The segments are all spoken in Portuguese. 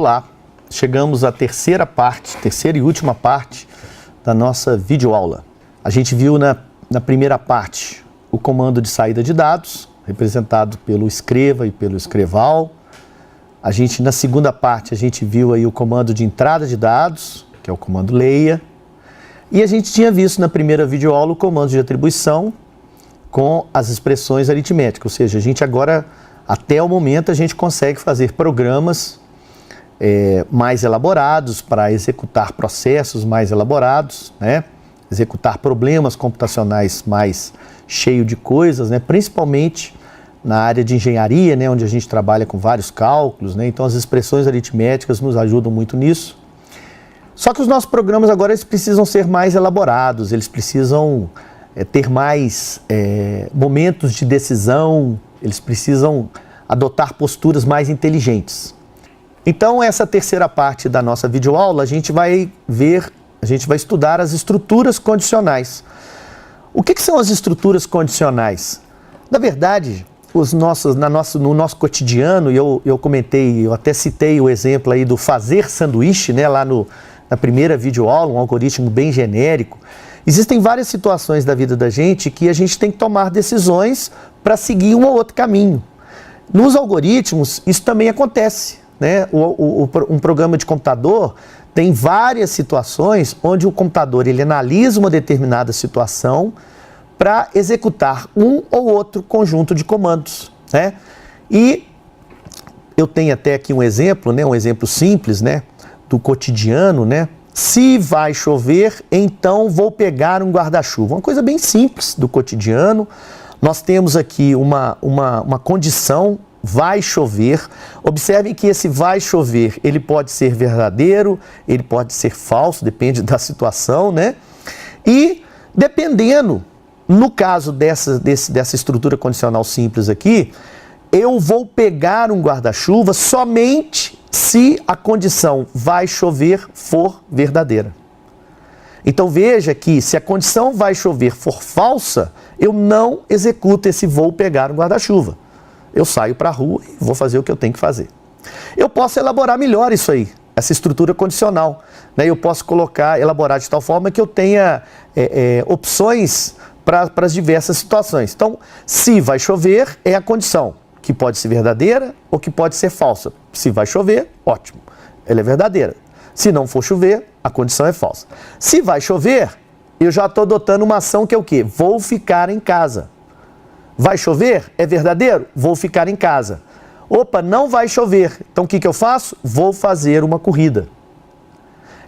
Olá, chegamos à terceira e última parte da nossa videoaula. A gente viu na primeira parte o comando de saída de dados, representado pelo escreva e pelo escreval. Na segunda parte, a gente viu aí o comando de entrada de dados, que é o comando leia. E a gente tinha visto na primeira videoaula o comando de atribuição com as expressões aritméticas, ou seja, a gente agora, até o momento, a gente consegue fazer programas mais elaborados para executar processos mais elaborados, né? Executar problemas computacionais mais cheio de coisas, né? Principalmente na área de engenharia, né? Onde a gente trabalha com vários cálculos, né? Então as expressões aritméticas nos ajudam muito nisso. Só que os nossos programas agora eles precisam ser mais elaborados, eles precisam ter mais momentos de decisão, eles precisam adotar posturas mais inteligentes. Então, essa terceira parte da nossa videoaula, a gente vai estudar as estruturas condicionais. O que são as estruturas condicionais? Na verdade, no nosso cotidiano, e eu comentei, eu até citei o exemplo aí do fazer sanduíche, né, lá na primeira videoaula, um algoritmo bem genérico. Existem várias situações da vida da gente que a gente tem que tomar decisões para seguir um ou outro caminho. Nos algoritmos, isso também acontece, né? Um programa de computador tem várias situações onde o computador ele analisa uma determinada situação para executar um ou outro conjunto de comandos, né? E eu tenho até aqui um exemplo, né? Um exemplo simples, né? Do cotidiano, né? Se vai chover, então vou pegar um guarda-chuva. Uma coisa bem simples do cotidiano. Nós temos aqui uma condição, vai chover. Observem que esse vai chover, ele pode ser verdadeiro, ele pode ser falso, depende da situação, né? E dependendo, no caso dessa estrutura condicional simples aqui, eu vou pegar um guarda-chuva somente se a condição vai chover for verdadeira. Então veja que se a condição vai chover for falsa, eu não executo esse vou pegar um guarda-chuva. Eu saio para a rua e vou fazer o que eu tenho que fazer. Eu posso elaborar melhor isso aí, essa estrutura condicional, né? Eu posso elaborar de tal forma que eu tenha opções para as diversas situações. Então, se vai chover é a condição, que pode ser verdadeira ou que pode ser falsa. Se vai chover, ótimo, ela é verdadeira. Se não for chover, a condição é falsa. Se vai chover, eu já estou adotando uma ação que é o quê? Vou ficar em casa. Vai chover? É verdadeiro? Vou ficar em casa. Opa, não vai chover. Então o que eu faço? Vou fazer uma corrida.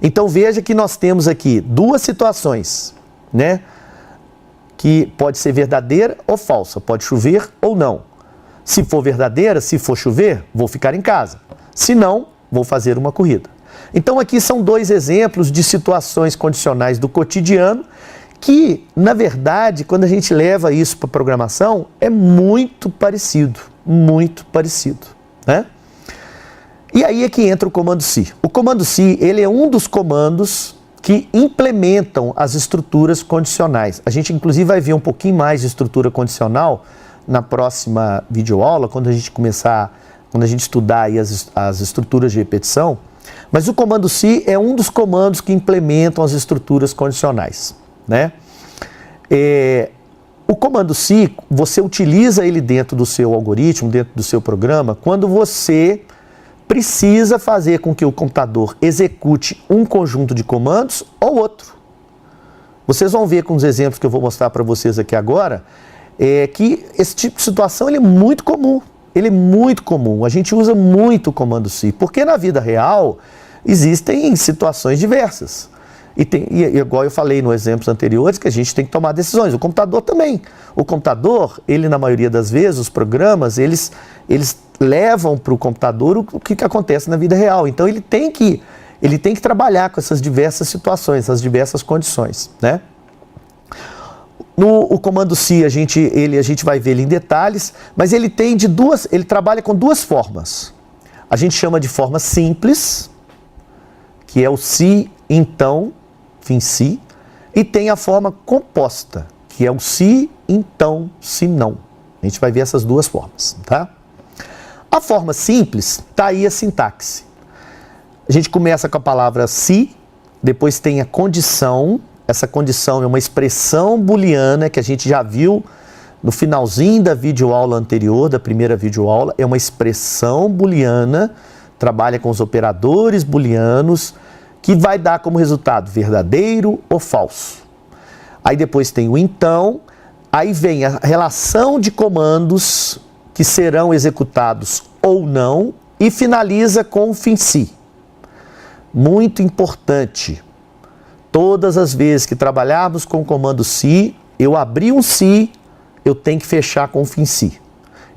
Então veja que nós temos aqui duas situações, né? Que pode ser verdadeira ou falsa, pode chover ou não. Se for verdadeira, se for chover, vou ficar em casa. Se não, vou fazer uma corrida. Então aqui são dois exemplos de situações condicionais do cotidiano que, na verdade, quando a gente leva isso para a programação, é muito parecido, né? E aí é que entra o comando se. O comando se, ele é um dos comandos que implementam as estruturas condicionais. A gente, inclusive, vai ver um pouquinho mais de estrutura condicional na próxima videoaula, quando a gente estudar aí as estruturas de repetição. Mas o comando se é um dos comandos que implementam as estruturas condicionais, né? O comando se, você utiliza ele dentro do seu algoritmo, dentro do seu programa, quando você precisa fazer com que o computador execute um conjunto de comandos ou outro. Vocês vão ver com os exemplos que eu vou mostrar para vocês aqui agora, que esse tipo de situação ele é muito comum. Ele é muito comum. A gente usa muito o comando se, porque na vida real existem situações diversas. E igual eu falei nos exemplos anteriores, que a gente tem que tomar decisões. O computador também. O computador, ele na maioria das vezes, os programas, eles levam para o computador o que acontece na vida real. Então ele tem que trabalhar com essas diversas situações, essas diversas condições, né? O comando se a gente vai ver ele em detalhes, mas ele trabalha com duas formas. A gente chama de forma simples, que é o se, então, fim se, e tem a forma composta, que é o se, então, se não. A gente vai ver essas duas formas, tá? A forma simples, está aí a sintaxe. a gente começa com a palavra se, depois tem a condição. Essa condição é uma expressão booleana que a gente já viu no finalzinho da videoaula anterior, da primeira videoaula. É uma expressão booleana, trabalha com os operadores booleanos, que vai dar como resultado verdadeiro ou falso. Aí depois tem o então, aí vem a relação de comandos que serão executados ou não e finaliza com o fim se. Muito importante, todas as vezes que trabalharmos com o comando se, eu abrir um se, eu tenho que fechar com o fim se.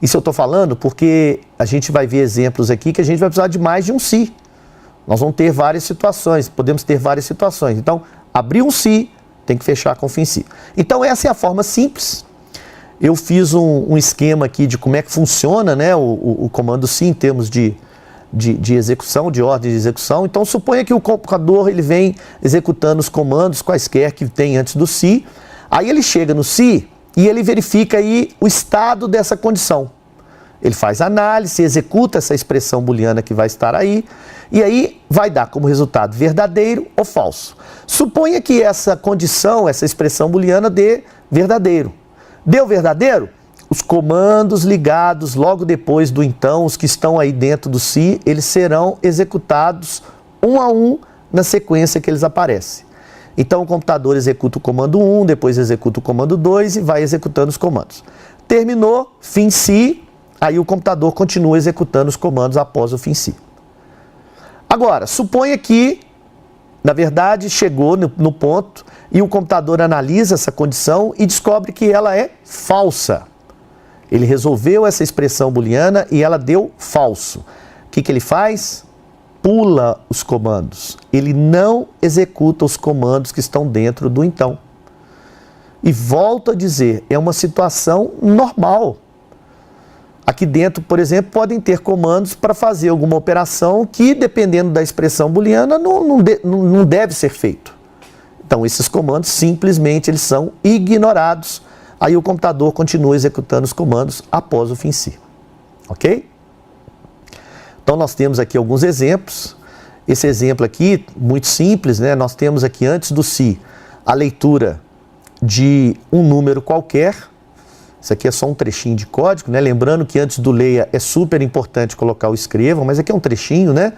Isso eu estou falando porque a gente vai ver exemplos aqui que a gente vai precisar de mais de um se. Nós vamos ter várias situações, podemos ter várias situações. Então, abrir um se, tem que fechar com o fim se. Então, essa é a forma simples. Eu fiz um esquema aqui de como é que funciona, né, o comando se em termos de execução, de ordem de execução. Então, suponha que o computador ele vem executando os comandos quaisquer que tem antes do se. Aí ele chega no se e ele verifica aí o estado dessa condição. Ele faz análise, executa essa expressão booleana que vai estar aí, e aí vai dar como resultado verdadeiro ou falso. Suponha que essa condição, essa expressão booleana dê verdadeiro. Deu verdadeiro? Os comandos ligados logo depois do então, os que estão aí dentro do se, eles serão executados um a um na sequência que eles aparecem. Então o computador executa o comando 1, depois executa o comando 2 e vai executando os comandos. Terminou, fim se, aí o computador continua executando os comandos após o fim se. Agora, suponha que, na verdade, chegou no ponto e o computador analisa essa condição e descobre que ela é falsa. Ele resolveu essa expressão booleana e ela deu falso. O que ele faz? Pula os comandos. Ele não executa os comandos que estão dentro do então. E volto a dizer, é uma situação normal. Aqui dentro, por exemplo, podem ter comandos para fazer alguma operação que, dependendo da expressão booleana, não deve ser feito. Então, esses comandos, simplesmente, eles são ignorados. Aí o computador continua executando os comandos após o fim se. Ok? Então, nós temos aqui alguns exemplos. Esse exemplo aqui, muito simples, né? Nós temos aqui, antes do se, a leitura de um número qualquer. Isso aqui é só um trechinho de código, né? Lembrando que antes do leia é super importante colocar o escrevam, mas aqui é um trechinho, né?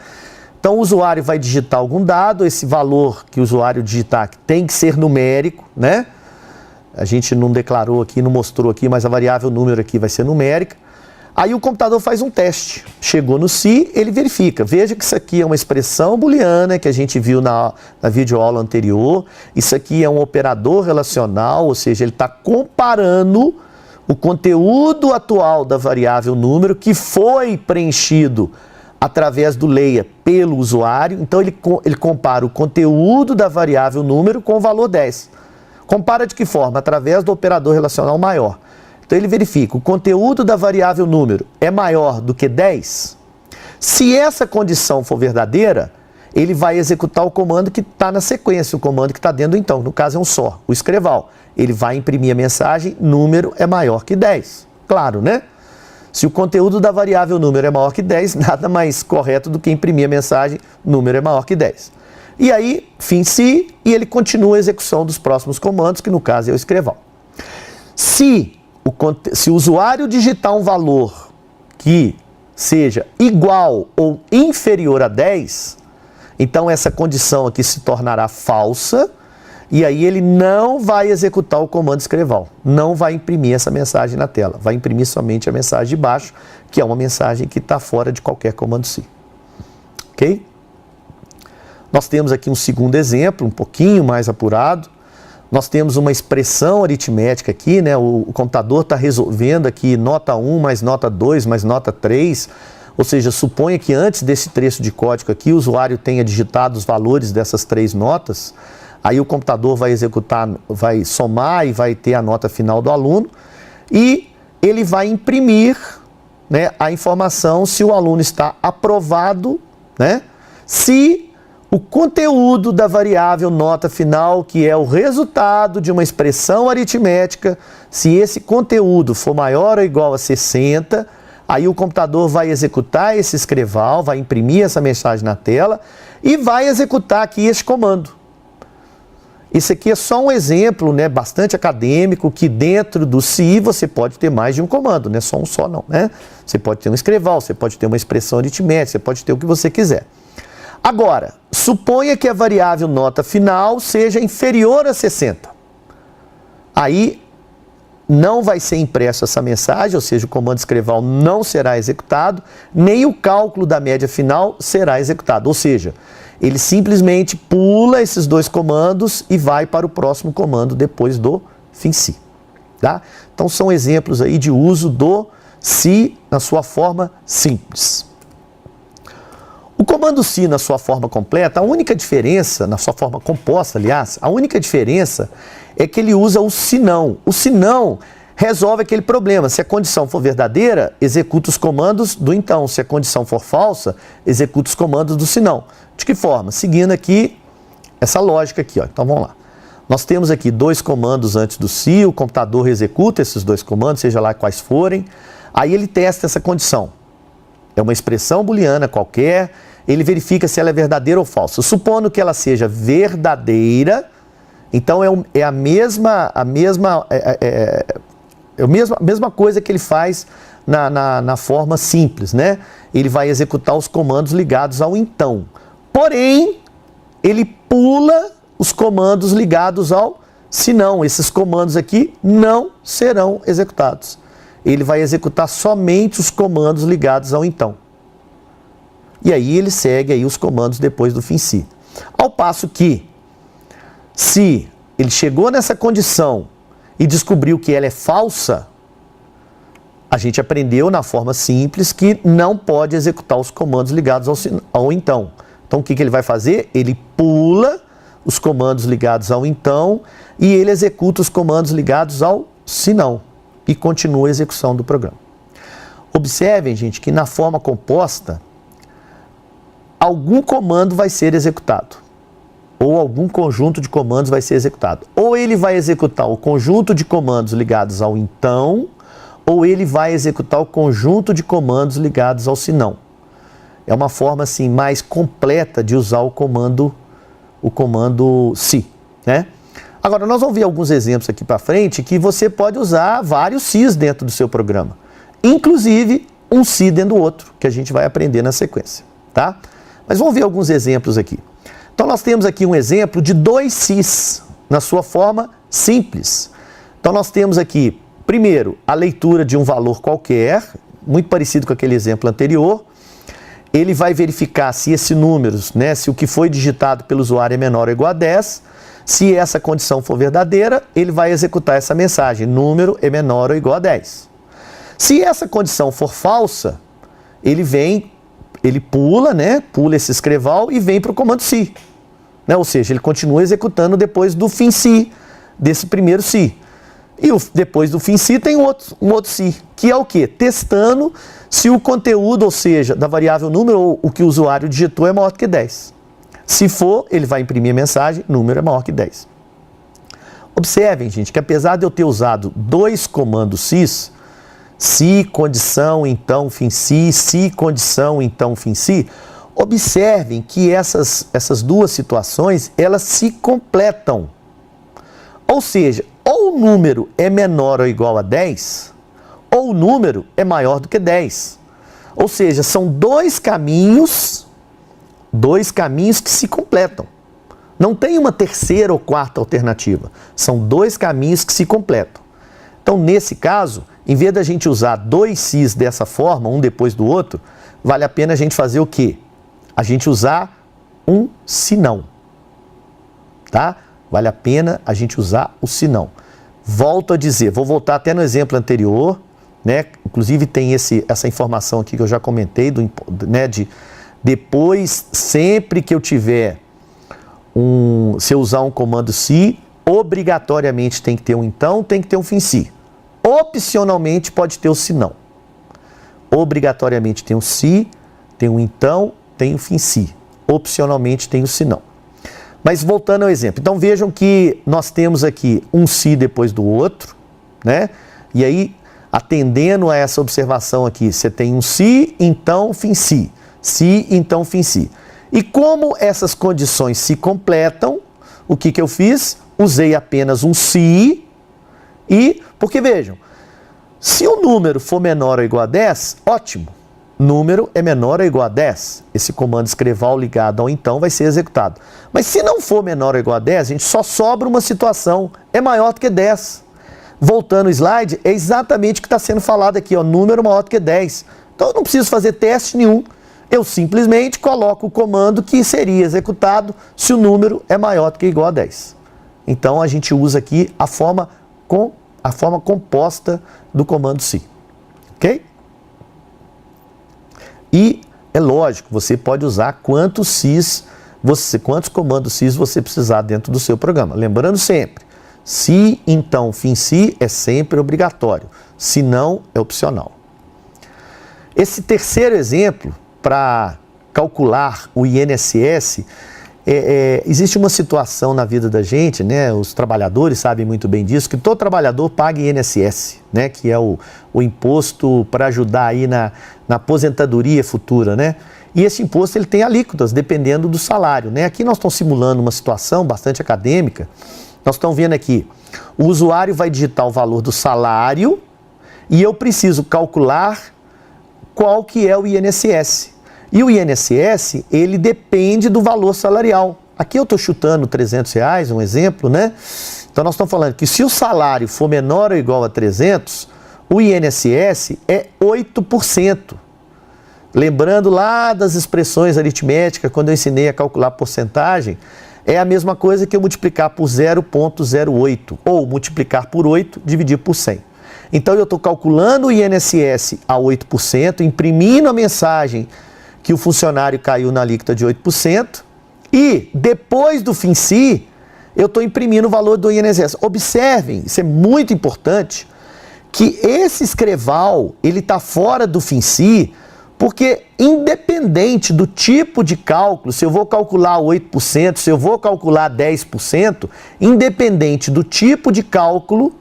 Então o usuário vai digitar algum dado, esse valor que o usuário digitar tem que ser numérico, né? A gente não declarou aqui, não mostrou aqui, mas a variável número aqui vai ser numérica. Aí o computador faz um teste. Chegou no se, ele verifica. Veja que isso aqui é uma expressão booleana que a gente viu na videoaula anterior. Isso aqui é um operador relacional, ou seja, ele está comparando o conteúdo atual da variável número que foi preenchido através do leia pelo usuário. Então ele compara o conteúdo da variável número com o valor 10. Compara de que forma? Através do operador relacional maior. Então ele verifica, o conteúdo da variável número é maior do que 10? Se essa condição for verdadeira, ele vai executar o comando que está na sequência, o comando que está dentro do então. No caso é um só, o escreval. Ele vai imprimir a mensagem, número é maior que 10. Claro, né? Se o conteúdo da variável número é maior que 10, nada mais correto do que imprimir a mensagem, número é maior que 10. E aí, fim se, e ele continua a execução dos próximos comandos, que no caso é o escreval. Se o usuário digitar um valor que seja igual ou inferior a 10, então essa condição aqui se tornará falsa, e aí ele não vai executar o comando escreval, não vai imprimir essa mensagem na tela, vai imprimir somente a mensagem de baixo, que é uma mensagem que está fora de qualquer comando se. Ok? Nós temos aqui um segundo exemplo, um pouquinho mais apurado. Nós temos uma expressão aritmética aqui, né? O computador está resolvendo aqui nota 1 mais nota 2 mais nota 3, ou seja, suponha que antes desse trecho de código aqui, o usuário tenha digitado os valores dessas 3 notas, aí o computador vai executar, vai somar e vai ter a nota final do aluno, e ele vai imprimir, né, a informação se o aluno está aprovado, né, se o conteúdo da variável nota final, que é o resultado de uma expressão aritmética, se esse conteúdo for maior ou igual a 60, Aí o computador vai executar esse escreval, vai imprimir essa mensagem na tela e vai executar aqui esse comando. Isso aqui é só um exemplo, né, bastante acadêmico, que dentro do SI você pode ter mais de um comando, não é só um só não, né? Você pode ter um escreval, você pode ter uma expressão aritmética, você pode ter o que você quiser. Agora, suponha que a variável nota final seja inferior a 60. Aí não vai ser impresso essa mensagem, ou seja, o comando escreval não será executado, nem o cálculo da média final será executado. Ou seja, ele simplesmente pula esses dois comandos e vai para o próximo comando depois do FINSI. Tá? Então são exemplos aí de uso do SI na sua forma simples. O comando SI na sua forma completa, a única diferença, na sua forma composta, aliás, a única diferença é que ele usa o senão. O senão resolve aquele problema. Se a condição for verdadeira, executa os comandos do então. Se a condição for falsa, executa os comandos do senão. De que forma? Seguindo aqui essa lógica aqui, ó. Então vamos lá. Nós temos aqui dois comandos antes do SI, o computador executa esses dois comandos, seja lá quais forem. Aí ele testa essa condição. É uma expressão booleana qualquer, ele verifica se ela é verdadeira ou falsa. Supondo que ela seja verdadeira, então é a mesma coisa que ele faz na forma simples, né? Ele vai executar os comandos ligados ao então. Porém, ele pula os comandos ligados ao senão. Esses comandos aqui não serão executados. Ele vai executar somente os comandos ligados ao então. E aí ele segue aí os comandos depois do FINSI. Ao passo que, se ele chegou nessa condição e descobriu que ela é falsa, a gente aprendeu na forma simples que não pode executar os comandos ligados ao então. Então o que ele vai fazer? Ele pula os comandos ligados ao então e ele executa os comandos ligados ao senão e continua a execução do programa. Observem, gente, que na forma composta, algum comando vai ser executado, ou algum conjunto de comandos vai ser executado. Ou ele vai executar o conjunto de comandos ligados ao então, ou ele vai executar o conjunto de comandos ligados ao senão. É uma forma assim mais completa de usar o comando SI, né? Agora nós vamos ver alguns exemplos aqui para frente que você pode usar vários SIs dentro do seu programa, inclusive um SI dentro do outro, que a gente vai aprender na sequência, tá? Mas vamos ver alguns exemplos aqui. Então nós temos aqui um exemplo de dois SIs na sua forma simples. Então nós temos aqui, primeiro, a leitura de um valor qualquer, muito parecido com aquele exemplo anterior. Ele vai verificar se esse número, né, se o que foi digitado pelo usuário é menor ou igual a 10. Se essa condição for verdadeira, ele vai executar essa mensagem, número é menor ou igual a 10. Se essa condição for falsa, ele pula, né, pula esse escreval e vem para o comando SI. Né, ou seja, ele continua executando depois do FINSI, desse primeiro SI. E depois do FINSI tem um outro SI, que é o quê? Testando se o conteúdo, ou seja, da variável número ou o que o usuário digitou é maior do que 10. Se for, ele vai imprimir a mensagem, número é maior que 10. Observem, gente, que apesar de eu ter usado dois comandos SIs, SI, condição, então, FINSI, SI, condição, então, FINSI, observem que essas duas situações, elas se completam. Ou seja, ou o número é menor ou igual a 10, ou o número é maior do que 10. Ou seja, são dois caminhos que se completam. Não tem uma terceira ou quarta alternativa. São dois caminhos que se completam. Então, nesse caso, em vez da gente usar dois SIs dessa forma, um depois do outro, vale a pena a gente fazer o quê? A gente usar um senão. Tá? Vale a pena a gente usar o senão. Volto a dizer, vou voltar até no exemplo anterior, né? Inclusive tem essa informação aqui que eu já comentei, né? Depois, sempre que eu tiver se eu usar um comando SI, obrigatoriamente tem que ter um então, tem que ter um FINSI. Opcionalmente pode ter o senão. Obrigatoriamente tem o SI, tem o então, tem o FINSI. Opcionalmente tem o senão. Mas voltando ao exemplo, então vejam que nós temos aqui um SI depois do outro, né? E aí atendendo a essa observação aqui, você tem um se, então, fim se. Se, então, fim se. E como essas condições se completam, o que eu fiz? Usei apenas um se porque vejam, se o número for menor ou igual a 10, ótimo. Número é menor ou igual a 10. Esse comando escreval ligado ao então vai ser executado. Mas se não for menor ou igual a 10, a gente só sobra uma situação, é maior do que 10. Voltando o slide, é exatamente o que está sendo falado aqui, ó, número maior do que 10. Então eu não preciso fazer teste nenhum. Eu simplesmente coloco o comando que seria executado se o número é maior do que igual a 10. Então a gente usa aqui a forma composta do comando se. Ok? E é lógico, você pode usar quantos comandos sis você precisar dentro do seu programa. Lembrando sempre, se, então, fim se é sempre obrigatório, se não, é opcional. Esse terceiro exemplo, para calcular o INSS, existe uma situação na vida da gente, né? Os trabalhadores sabem muito bem disso, que todo trabalhador paga INSS, né? Que é o imposto para ajudar aí na aposentadoria futura, né? E esse imposto ele tem alíquotas, dependendo do salário, né? Aqui nós estamos simulando uma situação bastante acadêmica. Nós estamos vendo aqui, o usuário vai digitar o valor do salário e eu preciso calcular qual que é o INSS. E o INSS, ele depende do valor salarial. Aqui eu estou chutando R$300, um exemplo, né? Então nós estamos falando que se o salário for menor ou igual a 300, o INSS é 8%. Lembrando lá das expressões aritméticas, quando eu ensinei a calcular porcentagem, é a mesma coisa que eu multiplicar por 0,08 ou multiplicar por 8, dividir por 100. Então eu estou calculando o INSS a 8%, imprimindo a mensagem que o funcionário caiu na alíquota de 8% e depois do fim se, eu estou imprimindo o valor do INSS. Observem, isso é muito importante, que esse escreval, ele está fora do fim se, porque independente do tipo de cálculo, se eu vou calcular 8%, se eu vou calcular 10%, independente do tipo de cálculo,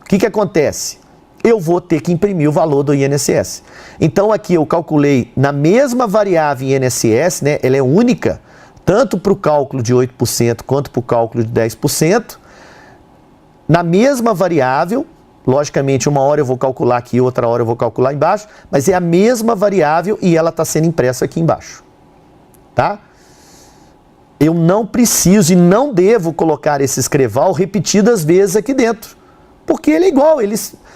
o que acontece? Eu vou ter que imprimir o valor do INSS. Então aqui eu calculei na mesma variável INSS, né? Ela é única, tanto para o cálculo de 8% quanto para o cálculo de 10%. Na mesma variável, logicamente uma hora eu vou calcular aqui, outra hora eu vou calcular embaixo, mas é a mesma variável e ela está sendo impressa aqui embaixo. Tá? Eu não preciso e não devo colocar esse escreval repetidas vezes aqui dentro, porque ele é igual,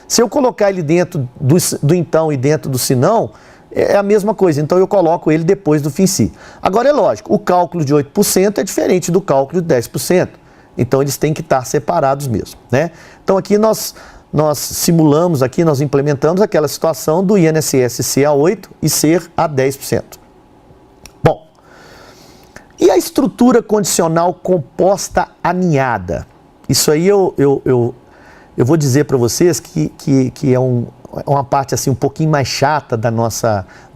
se eu colocar ele dentro do então e dentro do se não, é a mesma coisa. Então eu coloco ele depois do fim se. Agora é lógico, o cálculo de 8% é diferente do cálculo de 10%. Então eles têm que estar separados mesmo, né? Então aqui nós simulamos, aqui nós implementamos aquela situação do INSS ser a 8% e ser a 10%. Bom, e a estrutura condicional composta aninhada? Isso aí eu vou dizer para vocês que é uma parte assim um pouquinho mais chata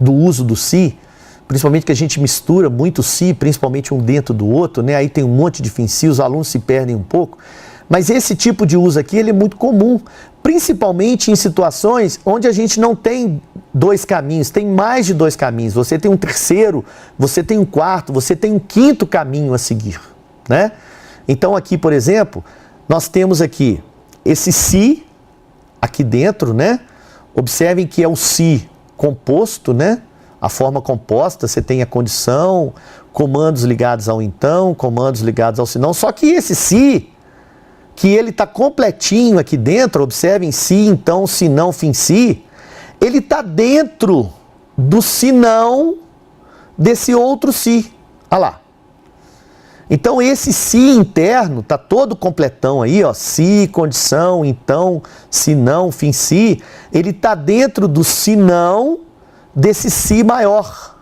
do uso do se, principalmente que a gente mistura muito se, principalmente um dentro do outro, né? Aí tem um monte de fim se, os alunos se perdem um pouco. Mas esse tipo de uso aqui ele é muito comum, principalmente em situações onde a gente não tem dois caminhos, tem mais de dois caminhos. Você tem um terceiro, você tem um quarto, você tem um quinto caminho a seguir, né? Então aqui, por exemplo, nós temos aqui esse se aqui dentro, né? Observem que é o se composto, né? A forma composta, você tem a condição, comandos ligados ao então, comandos ligados ao se não. Só que esse se, que ele está completinho aqui dentro, observem se, então, se não, fim se, ele está dentro do se não desse outro se. Olha lá. Então esse se interno está todo completão aí, ó, se, condição, então, se não, fim se, ele está dentro do se não desse se maior,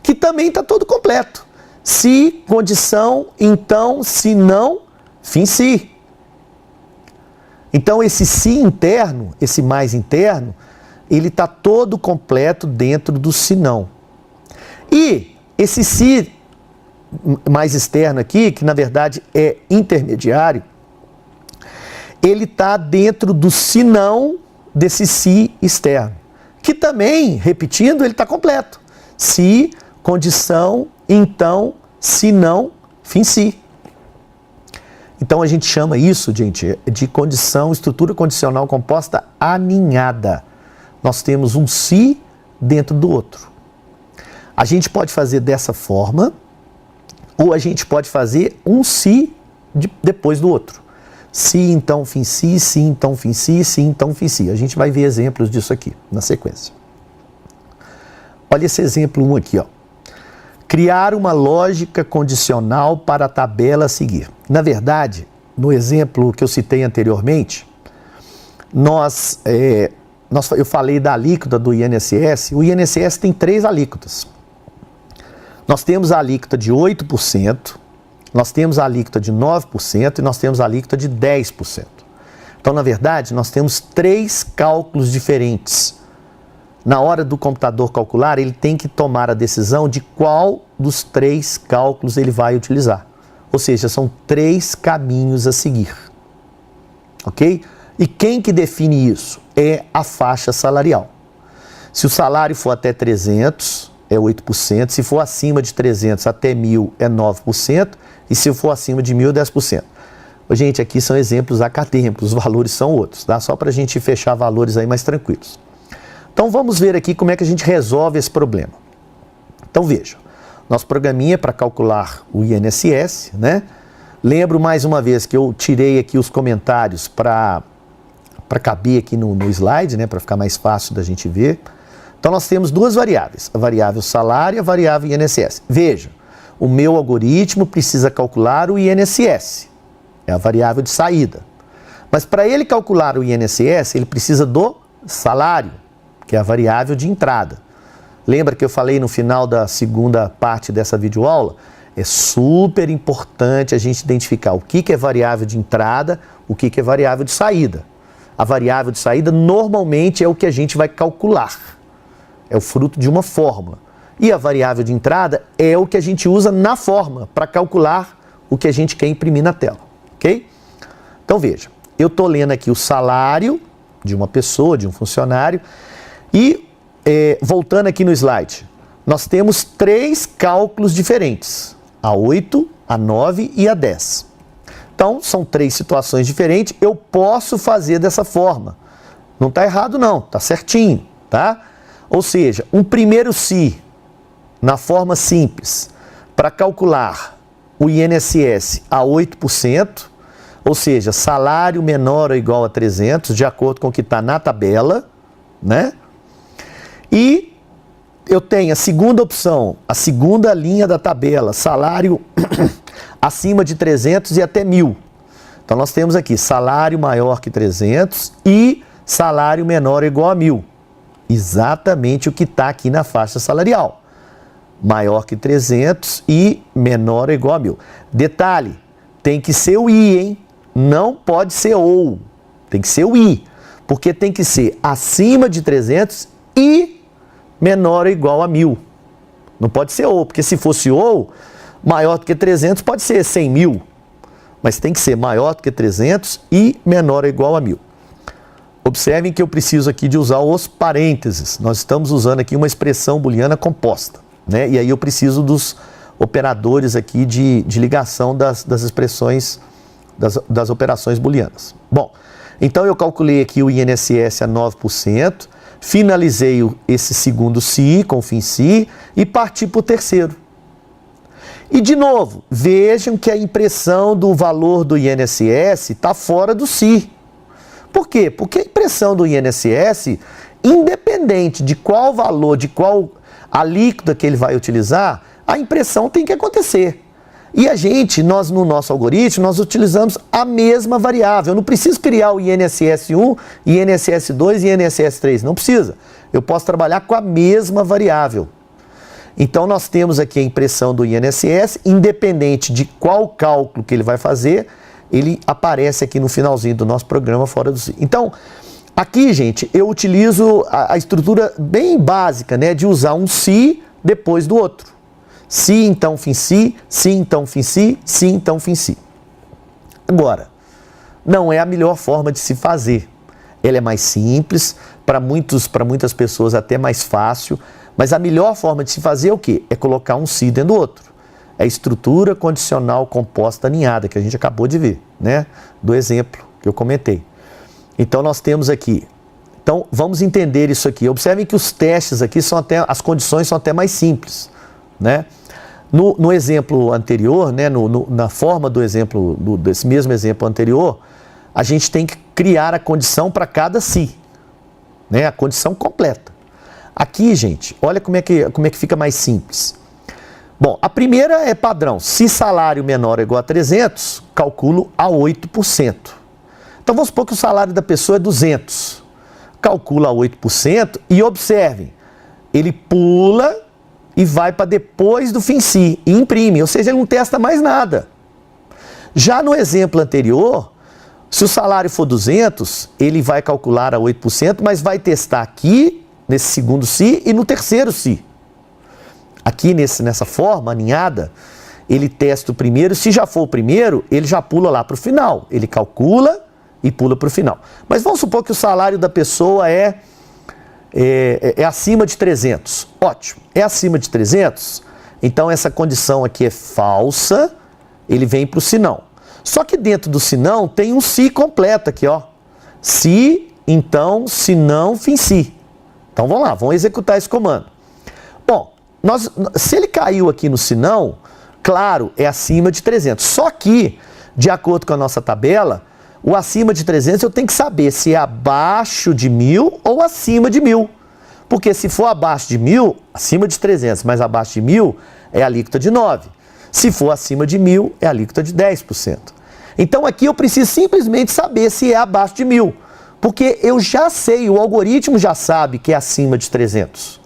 que também está todo completo. Se, condição, então, se não, fim se. Então esse se interno, esse mais interno, ele está todo completo dentro do se não. E esse se mais externo aqui, que na verdade é intermediário, ele está dentro do se não desse se externo, que também, repetindo, ele está completo. Se, condição, então, se não, fim se. Então a gente chama isso, gente, de condição, estrutura condicional composta aninhada. Nós temos um se dentro do outro. A gente pode fazer dessa forma, ou a gente pode fazer um se depois do outro. Se, então, fim se, se, então, fim se, se, então, fim se. A gente vai ver exemplos disso aqui na sequência. Olha esse exemplo 1 aqui, ó. Criar uma lógica condicional para a tabela a seguir. Na verdade, no exemplo que eu citei anteriormente, eu falei da alíquota do INSS. O INSS tem 3 alíquotas. Nós temos a alíquota de 8%, nós temos a alíquota de 9% e nós temos a alíquota de 10%. Então, na verdade, nós temos 3 cálculos diferentes. Na hora do computador calcular, ele tem que tomar a decisão de qual dos 3 cálculos ele vai utilizar. Ou seja, são 3 caminhos a seguir. Ok? E quem que define isso? É a faixa salarial. Se o salário for até 300, é 8%. Se for acima de 300 até 1.000, é 9%. E se for acima de 1.000, 10%. Gente, aqui são exemplos acadêmicos, os valores são outros, tá? Só para a gente fechar valores aí mais tranquilos. Então vamos ver aqui como é que a gente resolve esse problema. Então veja, nosso programinha é para calcular o INSS, né? Lembro mais uma vez que eu tirei aqui os comentários para caber aqui no slide, né? Para ficar mais fácil da gente ver. Então nós temos 2 variáveis, a variável salário e a variável INSS. Veja, o meu algoritmo precisa calcular o INSS, é a variável de saída. Mas para ele calcular o INSS, ele precisa do salário, que é a variável de entrada. Lembra que eu falei no final da segunda parte dessa videoaula? É super importante a gente identificar o que é variável de entrada, o que é variável de saída. A variável de saída normalmente é o que a gente vai calcular. É o fruto de uma fórmula. E a variável de entrada é o que a gente usa na fórmula para calcular o que a gente quer imprimir na tela. Ok? Então veja, eu estou lendo aqui o salário de uma pessoa, de um funcionário, e voltando aqui no slide, nós temos 3 cálculos diferentes, a 8, a 9 e a 10. Então, são 3 situações diferentes, eu posso fazer dessa forma. Não está errado não, está certinho, tá? Ou seja, um primeiro se, na forma simples, para calcular o INSS a 8%, ou seja, salário menor ou igual a 300, de acordo com o que está na tabela, né? E eu tenho a segunda opção, a segunda linha da tabela, salário acima de 300 e até 1.000. Então nós temos aqui salário maior que 300 e salário menor ou igual a 1.000. Exatamente o que está aqui na faixa salarial. Maior que 300 e menor ou igual a 1.000. Detalhe, tem que ser o I, hein? Não pode ser ou. Tem que ser o I. Porque tem que ser acima de 300 e menor ou igual a 1.000. Não pode ser ou, porque se fosse ou, maior do que 300 pode ser 100.000. Mas tem que ser maior do que 300 e menor ou igual a 1.000. Observem que eu preciso aqui de usar os parênteses. Nós estamos usando aqui uma expressão booleana composta, né? E aí eu preciso dos operadores aqui de ligação das expressões, das operações booleanas. Bom, então eu calculei aqui o INSS a 9%, finalizei esse segundo se, com fim se, e parti para o terceiro. E de novo, vejam que a impressão do valor do INSS está fora do se. Por quê? Porque a impressão do INSS, independente de qual valor, de qual alíquota que ele vai utilizar, a impressão tem que acontecer. E nós no nosso algoritmo, nós utilizamos a mesma variável. Eu não preciso criar o INSS 1, INSS 2 e INSS 3. Não precisa. Eu posso trabalhar com a mesma variável. Então nós temos aqui a impressão do INSS, independente de qual cálculo que ele vai fazer, ele aparece aqui no finalzinho do nosso programa fora do se. Então, aqui, gente, eu utilizo a estrutura bem básica, né, de usar um se depois do outro. Se, então, fim se, se, então, fim se, se, então, fim se. Agora, não é a melhor forma de se fazer. ela é mais simples, para muitas pessoas até mais fácil, mas a melhor forma de se fazer é o quê? É colocar um si dentro do outro. É a estrutura condicional composta aninhada, que a gente acabou de ver, né? Do exemplo que eu comentei. Então nós temos aqui, então vamos entender isso aqui. Observem que os testes aqui são até, as condições são até mais simples, né? No exemplo anterior, né? Na forma do exemplo, desse mesmo exemplo anterior, a gente tem que criar a condição para cada si, né? A condição completa. Aqui, gente, olha como é que fica mais simples. Bom, a primeira é padrão. Se salário menor ou igual a 300, calculo a 8%. Então, vamos supor que o salário da pessoa é 200. Calcula a 8% e observem, ele pula e vai para depois do FINSI e imprime, ou seja, ele não testa mais nada. Já no exemplo anterior, se o salário for 200, ele vai calcular a 8%, mas vai testar aqui, nesse segundo si e no terceiro si. Aqui nessa forma aninhada, ele testa o primeiro, se já for o primeiro, ele já pula lá para o final. Ele calcula e pula para o final. Mas vamos supor que o salário da pessoa é acima de 300. Ótimo, é acima de 300, então essa condição aqui é falsa, ele vem para o se não. Só que dentro do se não tem um se completo aqui, ó. Se, então, se não, FINSI. Então vamos lá, vamos executar esse comando. Bom, se ele caiu aqui no se não, claro, é acima de 300. Só que, de acordo com a nossa tabela, o acima de 300 eu tenho que saber se é abaixo de 1.000 ou acima de 1.000. Porque se for abaixo de 1.000, acima de 300, mas abaixo de 1.000, é a alíquota de 9%. Se for acima de 1.000, é a alíquota de 10%. Então aqui eu preciso simplesmente saber se é abaixo de 1.000. Porque eu já sei, o algoritmo já sabe que é acima de 300.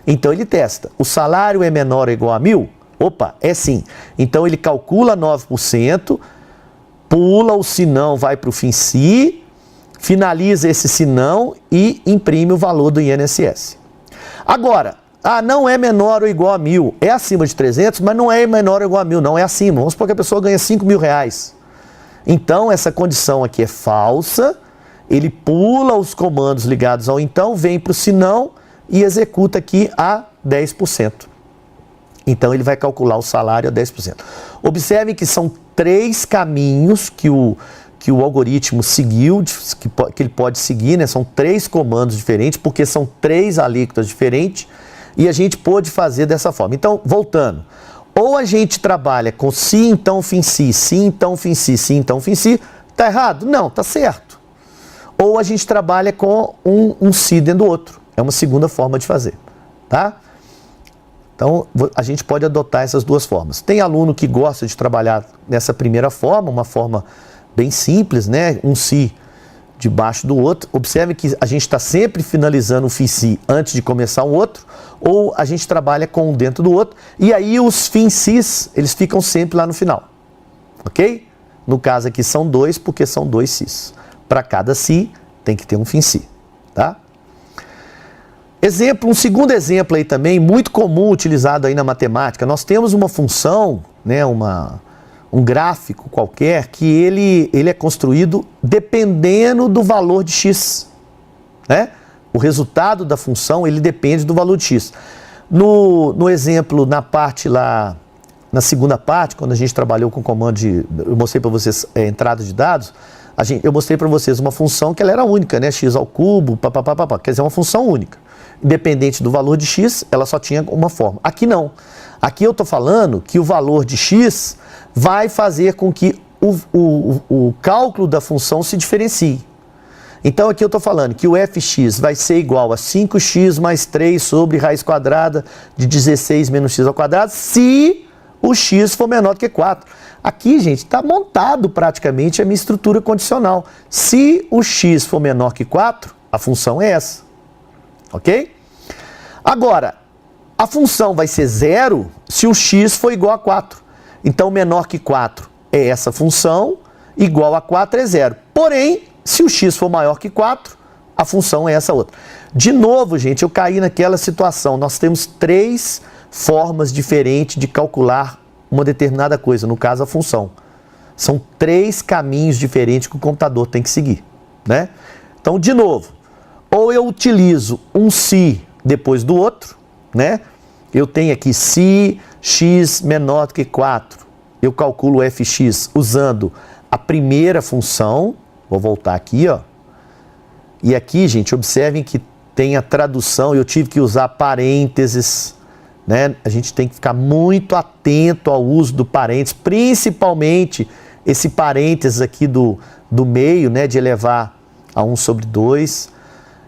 Então ele testa. O salário é menor ou igual a 1.000? Opa, é sim. Então ele calcula 9%, pula o se não, vai para o FINSI, finaliza esse se não e imprime o valor do INSS. Agora, não é menor ou igual a 1.000. É acima de 300, mas não é menor ou igual a 1.000, não é acima. Vamos supor que a pessoa ganha R$5.000. Então essa condição aqui é falsa. Ele pula os comandos ligados ao então, vem para o se não e executa aqui a 10%. Então ele vai calcular o salário a 10%. Observe que são 3 caminhos que o algoritmo seguiu, que ele pode seguir, né? São 3 comandos diferentes, porque são 3 alíquotas diferentes, e a gente pôde fazer dessa forma. Então, voltando, ou a gente trabalha com se, então, FINSI, se, então, FINSI, se, então, FINSI, tá errado? Não, tá certo. Ou a gente trabalha com um si dentro do outro. É uma segunda forma de fazer, tá? Então, a gente pode adotar essas duas formas. Tem aluno que gosta de trabalhar nessa primeira forma, uma forma bem simples, né? Um si debaixo do outro. Observe que a gente está sempre finalizando o FINSI antes de começar um outro, ou a gente trabalha com um dentro do outro, e aí os FINSIs, eles ficam sempre lá no final, ok? No caso aqui são 2, porque são 2 sis. Para cada si, tem que ter um FINSI, tá? Um segundo exemplo aí também, muito comum utilizado aí na matemática. Nós temos uma função, né, um gráfico qualquer, que ele é construído dependendo do valor de x, né? O resultado da função, ele depende do valor de x. No exemplo, na parte lá, na segunda parte, quando a gente trabalhou com o comando eu mostrei para vocês entrada de dados, eu mostrei para vocês uma função que ela era única, né? X ao cubo, papapá, quer dizer, uma função única. Independente do valor de x, ela só tinha uma forma. Aqui não. Aqui eu estou falando que o valor de x vai fazer com que o cálculo da função se diferencie. Então aqui eu estou falando que o fx vai ser igual a 5x mais 3 sobre raiz quadrada de 16 menos x ao quadrado, se o x for menor do que 4. Aqui, gente, está montado praticamente a minha estrutura condicional. Se o x for menor que 4, a função é essa. Ok? Agora, a função vai ser 0 se o x for igual a 4. Então, menor que 4 é essa função, igual a 4 é 0. Porém, se o x for maior que 4, a função é essa outra. De novo, gente, eu caí naquela situação. Nós temos 3 formas diferentes de calcular uma determinada coisa, no caso a função. São 3 caminhos diferentes que o computador tem que seguir, né? Então, de novo, ou eu utilizo um se depois do outro, né? Eu tenho aqui se x menor do que 4, eu calculo fx usando a primeira função, vou voltar aqui, ó. E aqui, gente, observem que tem a tradução, eu tive que usar parênteses, né? A gente tem que ficar muito atento ao uso do parênteses, principalmente esse parênteses aqui do meio, né? De elevar a 1 sobre 2.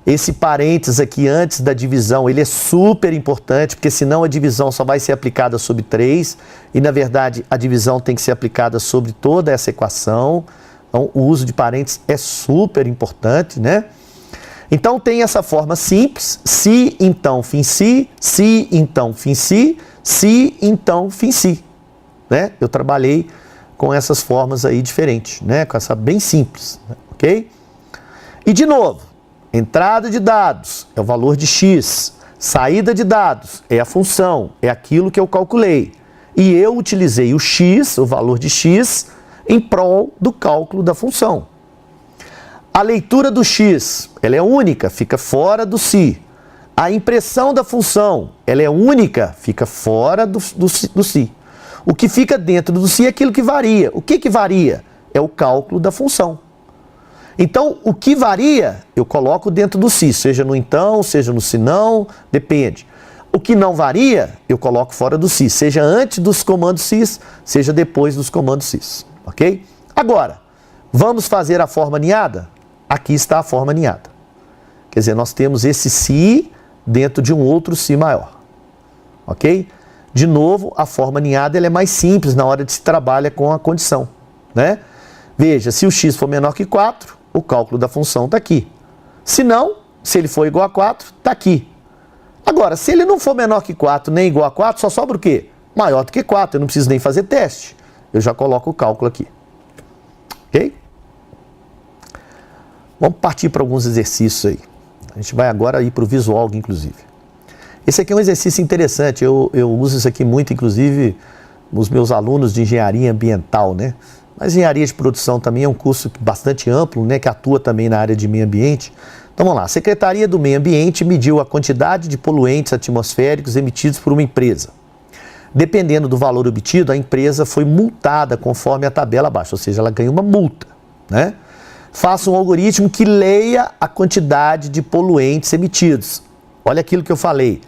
Esse parênteses aqui antes da divisão, ele é super importante, porque senão a divisão só vai ser aplicada sobre 3, e na verdade a divisão tem que ser aplicada sobre toda essa equação. Então o uso de parênteses é super importante, né? Então tem essa forma simples, se, então, fim si, então, fim si, então, fim si, né? Eu trabalhei com essas formas aí diferentes, né? Com essa bem simples, ok? E de novo, entrada de dados é o valor de x, saída de dados é a função, é aquilo que eu calculei. E eu utilizei o x, o valor de x, em prol do cálculo da função. A leitura do x, ela é única, fica fora do se. A impressão da função, ela é única, fica fora do se. O que fica dentro do se é aquilo que varia. O que varia? É o cálculo da função. Então, o que varia, eu coloco dentro do se, seja no então, seja no se não, depende. O que não varia, eu coloco fora do se, seja antes dos comandos cis, seja depois dos comandos cis, ok? Agora, vamos fazer a forma aninhada? Aqui está a forma aninhada. Quer dizer, nós temos esse se dentro de um outro se maior, ok? De novo, a forma aninhada ela é mais simples na hora de se trabalha com a condição, né? Veja, se o x for menor que 4, o cálculo da função está aqui. Se não, se ele for igual a 4, está aqui. Agora, se ele não for menor que 4 nem igual a 4, só sobra o quê? Maior do que 4, eu não preciso nem fazer teste. Eu já coloco o cálculo aqui. Ok? Vamos partir para alguns exercícios aí. A gente vai agora ir para o visual, inclusive. Esse aqui é um exercício interessante, eu uso isso aqui muito, inclusive, nos meus alunos de engenharia ambiental, né? Mas engenharia de produção também é um curso bastante amplo, né, que atua também na área de meio ambiente. Então vamos lá, a Secretaria do Meio Ambiente mediu a quantidade de poluentes atmosféricos emitidos por uma empresa. Dependendo do valor obtido, a empresa foi multada conforme a tabela abaixo, ou seja, ela ganha uma multa, né? Faça um algoritmo que leia a quantidade de poluentes emitidos. Olha aquilo que eu falei.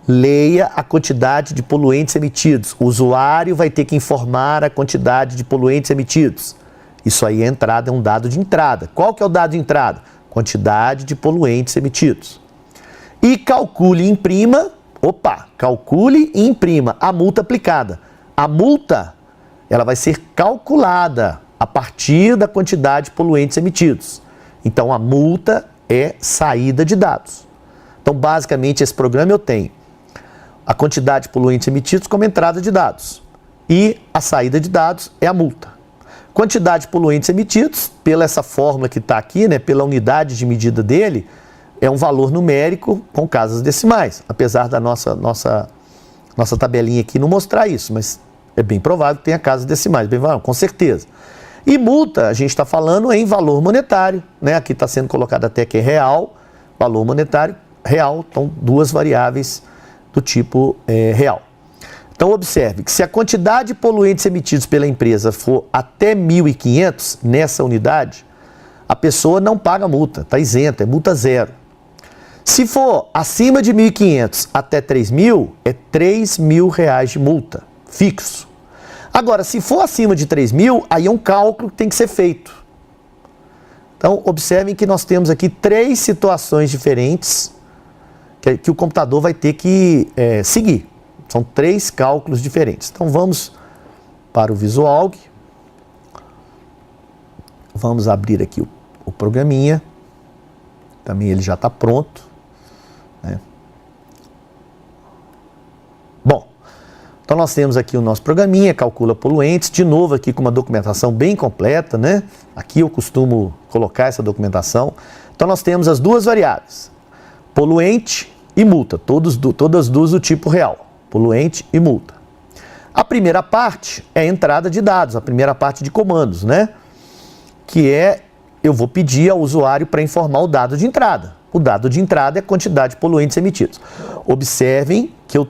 Leia a quantidade de poluentes emitidos. O usuário vai ter que informar a quantidade de poluentes emitidos. Isso aí é entrada, é um dado de entrada. Qual que é o dado de entrada? Quantidade de poluentes emitidos. E calcule e imprima, calcule e imprima a multa aplicada. A multa, ela vai ser calculada a partir da quantidade de poluentes emitidos. Então, a multa é saída de dados. Então, basicamente, esse programa eu tenho a quantidade de poluentes emitidos como entrada de dados. E a saída de dados é a multa. Quantidade de poluentes emitidos, pela essa fórmula que está aqui, né, pela unidade de medida dele, é um valor numérico com casas decimais. Apesar da nossa tabelinha aqui não mostrar isso, mas é bem provável que tenha casas decimais, bem provável, com certeza. E multa, a gente está falando em valor monetário, né? Aqui está sendo colocado até que é real, valor monetário, real, então duas variáveis do tipo real. Então observe que se a quantidade de poluentes emitidos pela empresa for até 1.500 nessa unidade, a pessoa não paga multa, está isenta, é multa zero. Se for acima de 1.500 até 3.000, é R$3.000 de multa, fixo. Agora, se for acima de 3.000, aí é um cálculo que tem que ser feito. Então, observem que nós temos aqui 3 situações diferentes que o computador vai ter que seguir. São 3 cálculos diferentes. Então, vamos para o Visualg. Vamos abrir aqui o programinha. Também ele já está pronto, né? Bom, então nós temos aqui o nosso programinha, calcula poluentes, de novo aqui com uma documentação bem completa, né? Aqui eu costumo colocar essa documentação. Então nós temos as duas variáveis, poluente e multa, todas duas do tipo real, poluente e multa. A primeira parte é a entrada de dados, a primeira parte de comandos, né? Que é eu vou pedir ao usuário para informar o dado de entrada. O dado de entrada é a quantidade de poluentes emitidos. Observem que eu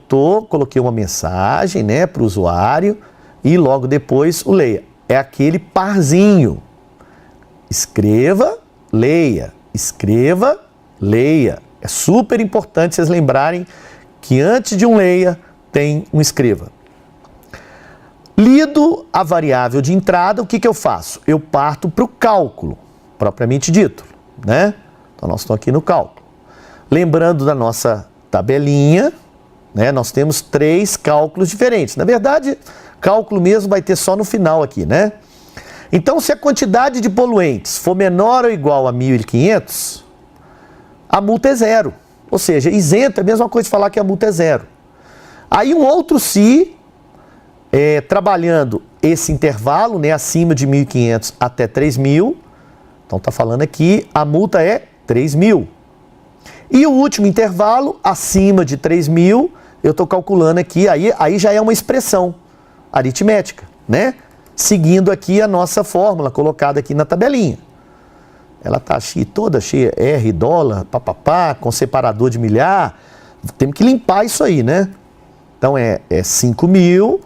coloquei uma mensagem, né, para o usuário e logo depois o leia. É aquele parzinho. Escreva, leia. Escreva, leia. É super importante vocês lembrarem que antes de um leia, tem um escreva. Lido a variável de entrada, o que eu faço? Eu parto para o cálculo, propriamente dito, né? Então, nós estamos aqui no cálculo. Lembrando da nossa tabelinha, né? Nós temos 3 cálculos diferentes. Na verdade, cálculo mesmo vai ter só no final aqui, né? Então, se a quantidade de poluentes for menor ou igual a 1.500, a multa é 0. Ou seja, isento é a mesma coisa de falar que a multa é 0. Aí um outro se, trabalhando esse intervalo, né, acima de 1.500 até 3.000, então está falando aqui, a multa é 3.000. E o último intervalo, acima de 3.000, eu estou calculando aqui, aí já é uma expressão aritmética, né? Seguindo aqui a nossa fórmula colocada aqui na tabelinha. Ela está toda cheia, R, dólar, papapá, com separador de milhar. Temos que limpar isso aí, né? Então é 5.000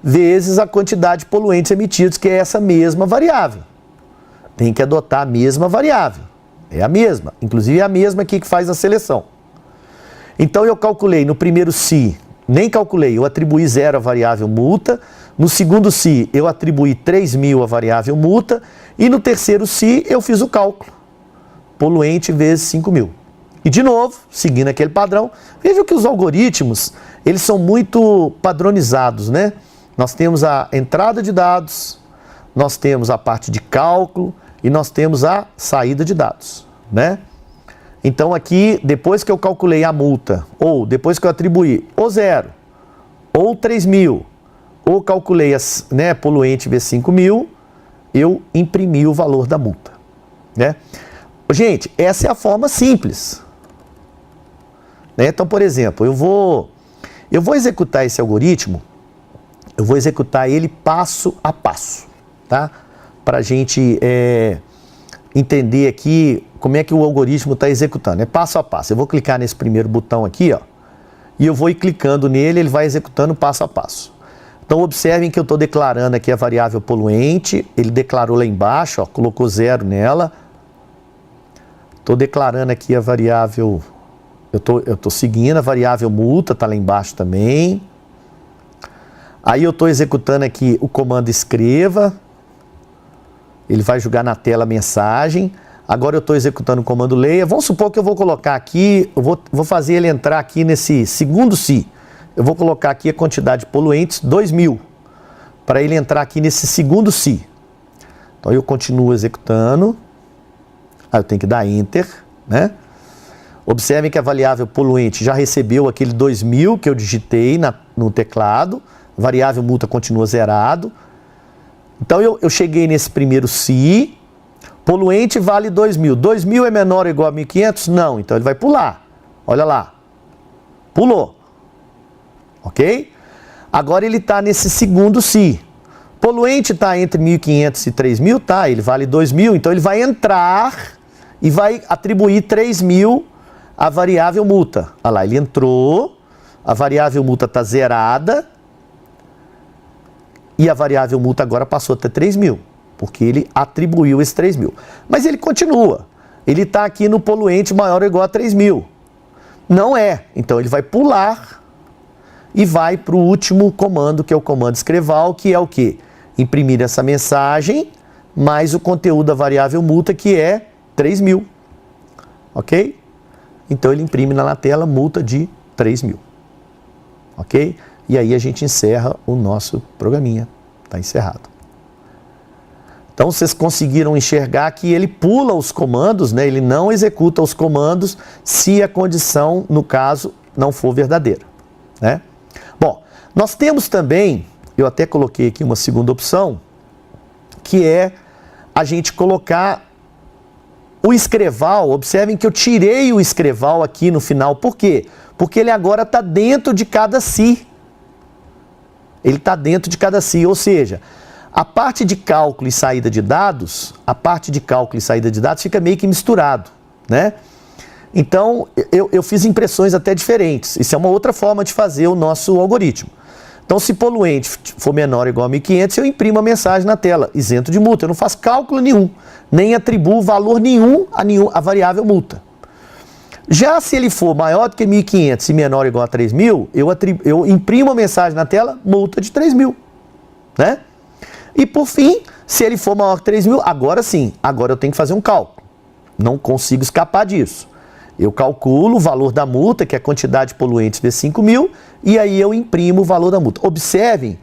vezes a quantidade de poluentes emitidos, que é essa mesma variável. Tem que adotar a mesma variável. É a mesma. Inclusive é a mesma aqui que faz a seleção. Então eu calculei no primeiro se, nem calculei, eu atribuí 0 à variável multa. No segundo se, eu atribuí 3.000 à variável multa. E no terceiro se, eu fiz o cálculo. Poluente vezes 5.000. E de novo, seguindo aquele padrão, vejam que os algoritmos, eles são muito padronizados, né? Nós temos a entrada de dados, nós temos a parte de cálculo e nós temos a saída de dados, né? Então aqui, depois que eu calculei a multa, ou depois que eu atribuí ou 0, ou 3.000, ou calculei poluente vezes 5.000, eu imprimi o valor da multa, né? Gente, essa é a forma simples, né? Então, por exemplo, eu vou executar esse algoritmo, eu vou executar ele passo a passo, tá? Para a gente entender aqui como é que o algoritmo está executando. É passo a passo. Eu vou clicar nesse primeiro botão aqui, ó, e eu vou ir clicando nele, ele vai executando passo a passo. Então, observem que eu estou declarando aqui a variável poluente, ele declarou lá embaixo, ó, colocou 0 nela. Estou declarando aqui a variável, eu estou seguindo a variável multa, está lá embaixo também. Aí eu estou executando aqui o comando escreva, ele vai jogar na tela a mensagem. Agora eu estou executando o comando leia. Vamos supor que eu vou colocar aqui, eu vou fazer ele entrar aqui nesse segundo se. Eu vou colocar aqui a quantidade de poluentes, 2.000, para ele entrar aqui nesse segundo se. Então eu continuo executando. Aí eu tenho que dar Enter, né? Observem que a variável poluente já recebeu aquele 2.000 que eu digitei no teclado. A variável multa continua zerado. Então eu cheguei nesse primeiro se. Poluente vale 2.000. 2.000 é menor ou igual a 1.500? Não, então ele vai pular. Olha lá. Pulou. Ok? Agora ele está nesse segundo se. Poluente está entre 1.500 e 3.000, tá? Ele vale 2.000, então ele vai entrar e vai atribuir 3.000 à variável multa. Olha lá, ele entrou, a variável multa está zerada e a variável multa agora passou a ter 3.000, porque ele atribuiu esse 3.000. Mas ele continua, ele está aqui no poluente maior ou igual a 3.000. Não é, então ele vai pular e vai para o último comando, que é o comando escreval, que é o quê? Imprimir essa mensagem, mais o conteúdo da variável multa, que é 3.000. Ok? Então ele imprime na tela multa de 3.000. Ok? E aí a gente encerra o nosso programinha. Está encerrado. Então vocês conseguiram enxergar que ele pula os comandos, né? Ele não executa os comandos se a condição, no caso, não for verdadeira, né? Bom, nós temos também, eu até coloquei aqui uma segunda opção, que é a gente colocar o escreval. Observem que eu tirei o escreval aqui no final. Por quê? Porque ele agora está dentro de cada se. Ele está dentro de cada se, ou seja, A parte de cálculo e saída de dados, fica meio que misturado, né? Então, eu fiz impressões até diferentes. Isso é uma outra forma de fazer o nosso algoritmo. Então, se poluente for menor ou igual a 1.500, eu imprimo a mensagem na tela, isento de multa. Eu não faço cálculo nenhum, nem atribuo valor nenhum a variável multa. Já se ele for maior do que 1.500 e menor ou igual a 3.000, eu imprimo a mensagem na tela, multa de 3.000, né? E por fim, se ele for maior que 3.000, agora sim, agora eu tenho que fazer um cálculo. Não consigo escapar disso. Eu calculo o valor da multa, que é a quantidade de poluentes vezes 5.000, e aí eu imprimo o valor da multa. Observem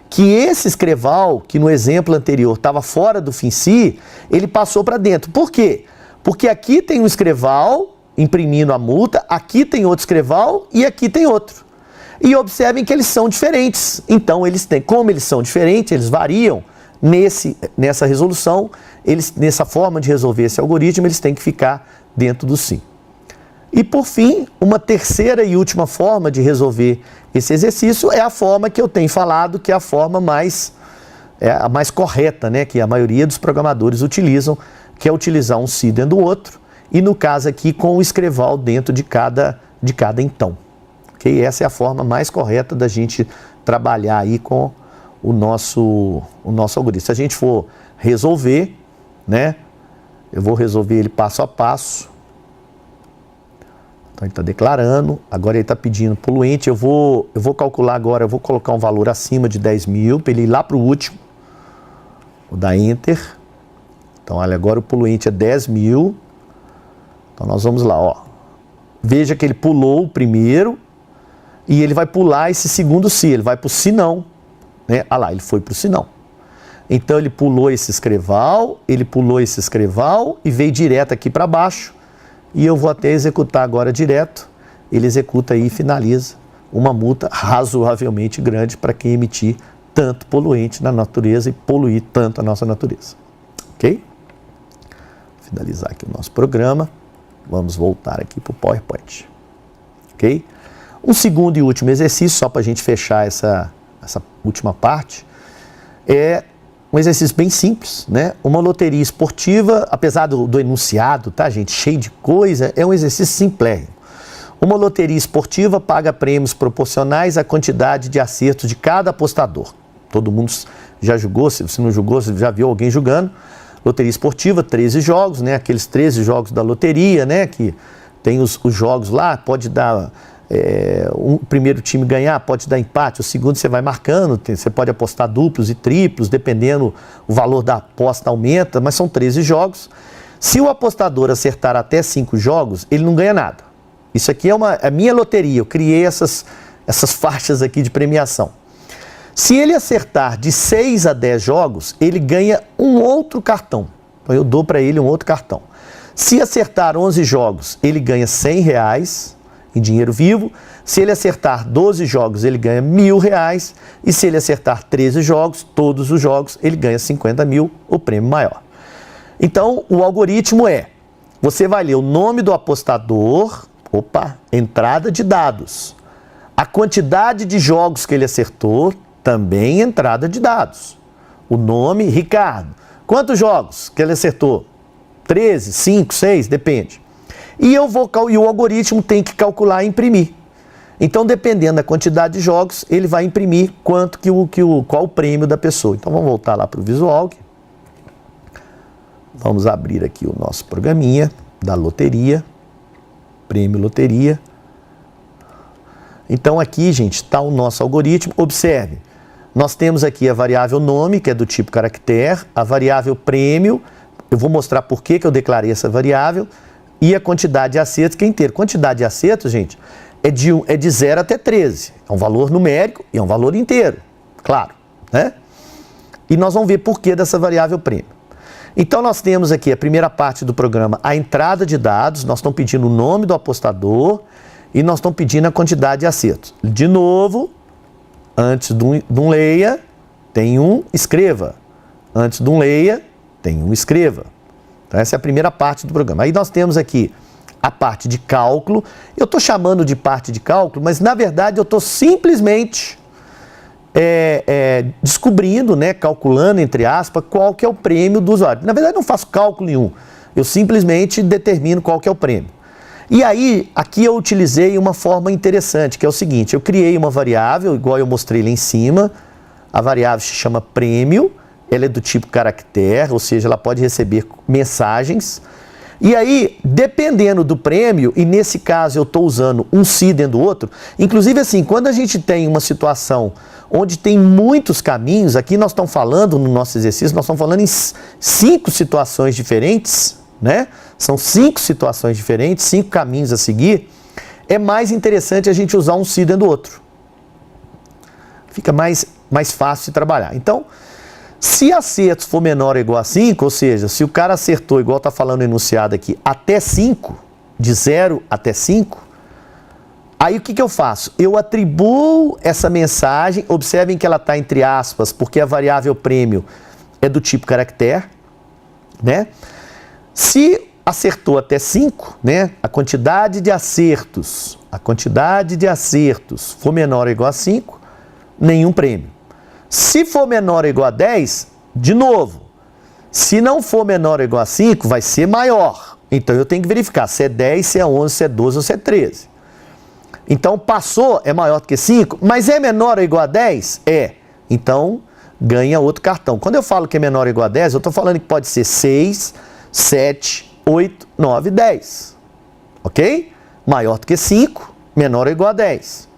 que esse escreval, que no exemplo anterior estava fora do FINCI, ele passou para dentro. Por quê? Porque aqui tem um escreval imprimindo a multa, aqui tem outro escreval e aqui tem outro. E observem que eles são diferentes. Então, como eles são diferentes, eles variam nessa resolução, nessa forma de resolver esse algoritmo, eles têm que ficar dentro do sim. E por fim, uma terceira e última forma de resolver esse exercício é a forma que eu tenho falado, que é a forma a mais correta, né? Que a maioria dos programadores utilizam, que é utilizar um se dentro do outro, e no caso aqui com o escreval dentro de cada então. Okay? Essa é a forma mais correta da gente trabalhar aí com o nosso algoritmo. Se a gente for resolver, né? Eu vou resolver ele passo a passo. Então ele está declarando, agora ele está pedindo poluente, eu vou calcular agora, eu vou colocar um valor acima de 10.000 para ele ir lá para o último, vou dar Enter. Então olha, agora o poluente é 10.000, então nós vamos lá, ó. Veja que ele pulou o primeiro e ele vai pular esse segundo se, ele vai para o se não, né? Ah lá, ele foi para o se não. Então ele pulou esse escreval e veio direto aqui para baixo. E eu vou até executar agora direto, ele executa aí e finaliza uma multa razoavelmente grande para quem emitir tanto poluente na natureza e poluir tanto a nossa natureza. Ok? Finalizar aqui o nosso programa, vamos voltar aqui para o PowerPoint. Ok? Um segundo e último exercício, só para a gente fechar essa última parte, é um exercício bem simples, né? Uma loteria esportiva, apesar do enunciado, tá, gente, cheio de coisa, é um exercício simplérrimo. Uma loteria esportiva paga prêmios proporcionais à quantidade de acertos de cada apostador. Todo mundo já jogou, se você não jogou, você já viu alguém jogando. Loteria esportiva, 13 jogos, né? Aqueles 13 jogos da loteria, né? Que tem os jogos lá, pode dar... o primeiro time ganhar, pode dar empate, o segundo você vai marcando, você pode apostar duplos e triplos, dependendo, o valor da aposta aumenta, mas são 13 jogos. Se o apostador acertar até 5 jogos, ele não ganha nada. Isso aqui é a minha loteria, eu criei essas faixas aqui de premiação. Se ele acertar de 6 a 10 jogos, ele ganha um outro cartão. Então eu dou para ele um outro cartão. Se acertar 11 jogos, ele ganha R$100 em dinheiro vivo. Se ele acertar 12 jogos, ele ganha R$1.000. E se ele acertar 13 jogos, todos os jogos, ele ganha 50.000, o prêmio maior. Então, o algoritmo você vai ler o nome do apostador, entrada de dados. A quantidade de jogos que ele acertou, também entrada de dados. O nome, Ricardo. Quantos jogos que ele acertou? 13, 5, 6, depende. E o algoritmo tem que calcular e imprimir. Então, dependendo da quantidade de jogos, ele vai imprimir qual o prêmio da pessoa. Então, vamos voltar lá para o Visual. Vamos abrir aqui o nosso programinha da loteria, prêmio loteria. Então, aqui, gente, está o nosso algoritmo. Observe, nós temos aqui a variável nome, que é do tipo caractere, a variável prêmio, eu vou mostrar por que eu declarei essa variável, e a quantidade de acertos, que é inteiro. Quantidade de acertos, gente, é de 0 até 13. É um valor numérico e é um valor inteiro, claro, né? E nós vamos ver por que dessa variável prêmio. Então, nós temos aqui a primeira parte do programa, a entrada de dados, nós estamos pedindo o nome do apostador e nós estamos pedindo a quantidade de acertos. De novo, antes de um leia, tem um escreva. Antes de um leia, tem um escreva. Então, essa é a primeira parte do programa. Aí nós temos aqui a parte de cálculo. Eu estou chamando de parte de cálculo, mas na verdade eu estou simplesmente descobrindo, né, calculando, entre aspas, qual que é o prêmio do usuário. Na verdade, não faço cálculo nenhum. Eu simplesmente determino qual que é o prêmio. E aí, aqui eu utilizei uma forma interessante, que é o seguinte, eu criei uma variável, igual eu mostrei lá em cima, a variável se chama prêmio, ela é do tipo caractere, ou seja, ela pode receber mensagens. E aí, dependendo do prêmio, e nesse caso eu estou usando um se dentro do outro, inclusive assim, quando a gente tem uma situação onde tem muitos caminhos, aqui nós estamos falando, no nosso exercício, nós estamos falando em 5 situações diferentes, né? São 5 situações diferentes, 5 caminhos a seguir, é mais interessante a gente usar um se dentro do outro. Fica mais fácil de trabalhar. Então, se acertos for menor ou igual a 5, ou seja, se o cara acertou, igual está falando o enunciado aqui, até 5, de 0 até 5, aí o que eu faço? Eu atribuo essa mensagem, observem que ela está entre aspas, porque a variável prêmio é do tipo caractere, né? Se acertou até 5, né, a quantidade de acertos for menor ou igual a 5, nenhum prêmio. Se for menor ou igual a 10, de novo, se não for menor ou igual a 5, vai ser maior. Então eu tenho que verificar se é 10, se é 11, se é 12 ou se é 13. Então passou, é maior do que 5, mas é menor ou igual a 10? É. Então ganha outro cartão. Quando eu falo que é menor ou igual a 10, eu estou falando que pode ser 6, 7, 8, 9, 10. Ok? Maior do que 5, menor ou igual a 10.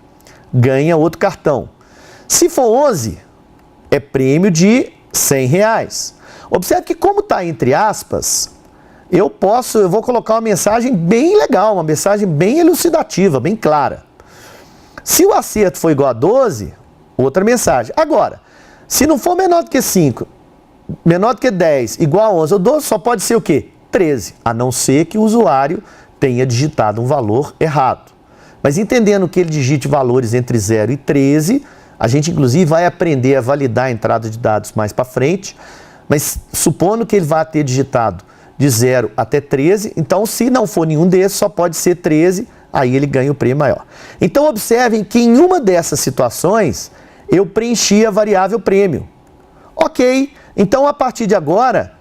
Ganha outro cartão. Se for 11, é prêmio de R$100. Observe que como está entre aspas, eu vou colocar uma mensagem bem legal, uma mensagem bem elucidativa, bem clara. Se o acerto for igual a 12, outra mensagem. Agora, se não for menor do que 5, menor do que 10, igual a 11 ou 12, só pode ser o quê? 13, a não ser que o usuário tenha digitado um valor errado. Mas entendendo que ele digite valores entre 0 e 13, a gente inclusive vai aprender a validar a entrada de dados mais para frente, mas supondo que ele vá ter digitado de 0 até 13, então se não for nenhum desses, só pode ser 13, aí ele ganha o prêmio maior. Então observem que em uma dessas situações, eu preenchi a variável prêmio. Ok, então a partir de agora,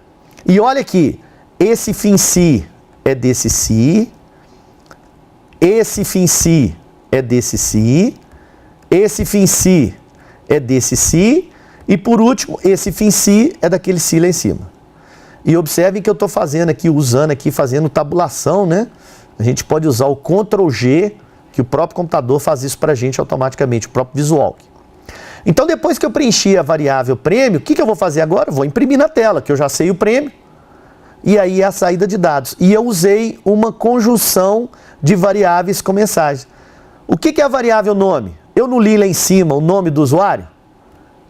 e olha aqui, esse fim si é desse si, esse fim si é desse si, esse fim si é desse si, e por último, esse fim si é daquele si lá em cima. E observem que eu estou fazendo aqui, fazendo tabulação, né? A gente pode usar o Ctrl G, que o próprio computador faz isso para a gente automaticamente, o próprio Visual. Então, depois que eu preenchi a variável prêmio, o que eu vou fazer agora? Vou imprimir na tela, que eu já sei o prêmio, e aí é a saída de dados. E eu usei uma conjunção de variáveis com mensagem. O que é a variável nome? Eu não li lá em cima o nome do usuário?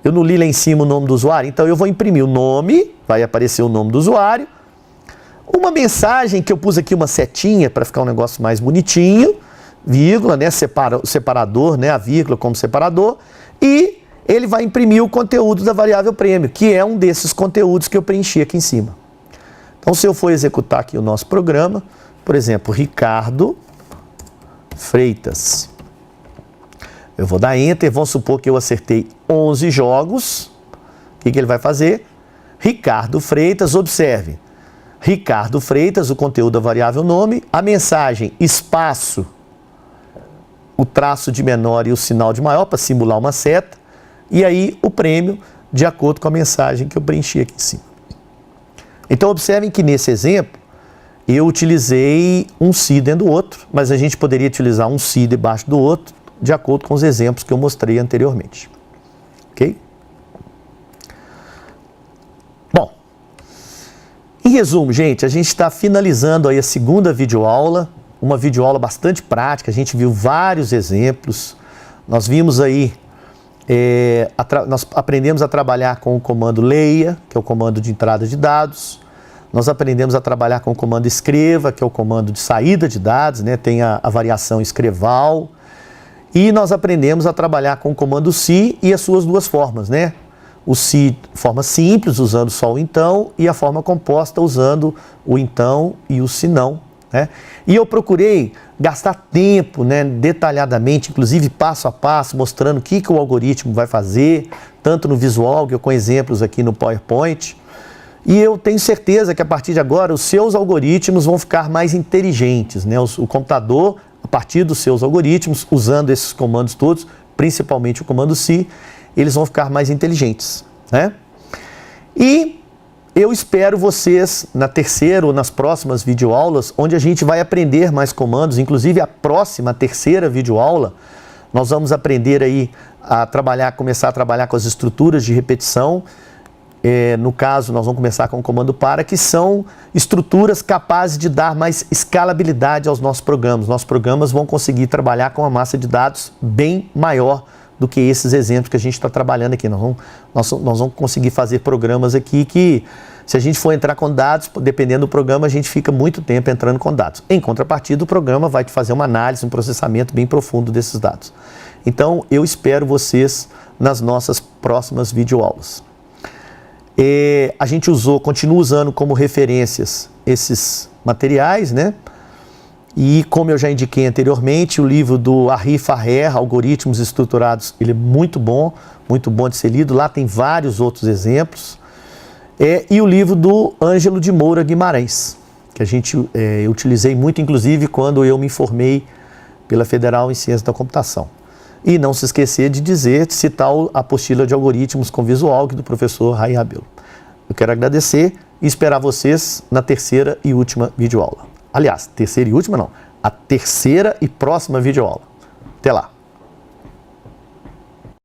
Eu não li lá em cima o nome do usuário? Então eu vou imprimir o nome, vai aparecer o nome do usuário, uma mensagem que eu pus aqui uma setinha para ficar um negócio mais bonitinho, vírgula, né, separador, né, a vírgula como separador, e ele vai imprimir o conteúdo da variável prêmio, que é um desses conteúdos que eu preenchi aqui em cima. Então se eu for executar aqui o nosso programa, por exemplo, Ricardo Freitas, eu vou dar Enter, vamos supor que eu acertei 11 jogos. O que ele vai fazer? Ricardo Freitas, observe. Ricardo Freitas, o conteúdo da variável nome, a mensagem, espaço, o traço de menor e o sinal de maior, para simular uma seta, e aí o prêmio, de acordo com a mensagem que eu preenchi aqui em cima. Então observem que nesse exemplo, eu utilizei um se dentro do outro, mas a gente poderia utilizar um se debaixo do outro, de acordo com os exemplos que eu mostrei anteriormente. Ok? Bom, em resumo, gente, a gente está finalizando aí a segunda videoaula, uma videoaula bastante prática, a gente viu vários exemplos, nós vimos aí, nós aprendemos a trabalhar com o comando leia, que é o comando de entrada de dados, nós aprendemos a trabalhar com o comando escreva, que é o comando de saída de dados, né? Tem a variação escreval, e nós aprendemos a trabalhar com o comando se e as suas duas formas, né? O se, forma simples, usando só o então, e a forma composta, usando o então e o se não, né? né? E eu procurei gastar tempo, né, detalhadamente, inclusive passo a passo, mostrando o que o algoritmo vai fazer, tanto no visual, que eu com exemplos aqui no PowerPoint. E eu tenho certeza que a partir de agora os seus algoritmos vão ficar mais inteligentes, né? O computador, a partir dos seus algoritmos, usando esses comandos todos, principalmente o comando C, eles vão ficar mais inteligentes, né? E eu espero vocês na terceira ou nas próximas videoaulas, onde a gente vai aprender mais comandos, inclusive a próxima, terceira videoaula, nós vamos aprender aí a trabalhar, começar a trabalhar com as estruturas de repetição. No caso, nós vamos começar com o comando para, que são estruturas capazes de dar mais escalabilidade aos nossos programas. Nossos programas vão conseguir trabalhar com uma massa de dados bem maior do que esses exemplos que a gente está trabalhando aqui. Nós vamos conseguir fazer programas aqui que, se a gente for entrar com dados, dependendo do programa, a gente fica muito tempo entrando com dados. Em contrapartida, o programa vai te fazer uma análise, um processamento bem profundo desses dados. Então, eu espero vocês nas nossas próximas videoaulas. A gente continua usando como referências esses materiais, né? E como eu já indiquei anteriormente, o livro do Henri Farrer, Algoritmos Estruturados, ele é muito bom de ser lido. Lá tem vários outros exemplos. E o livro do Ângelo de Moura Guimarães, que eu utilizei muito, inclusive, quando eu me formei pela Federal em Ciência da Computação. E não se esquecer de citar a apostila de algoritmos com visual, que do professor Ray Rabelo. Eu quero agradecer e esperar vocês na terceira e última videoaula. Aliás, terceira e última não, a terceira e próxima videoaula. Até lá!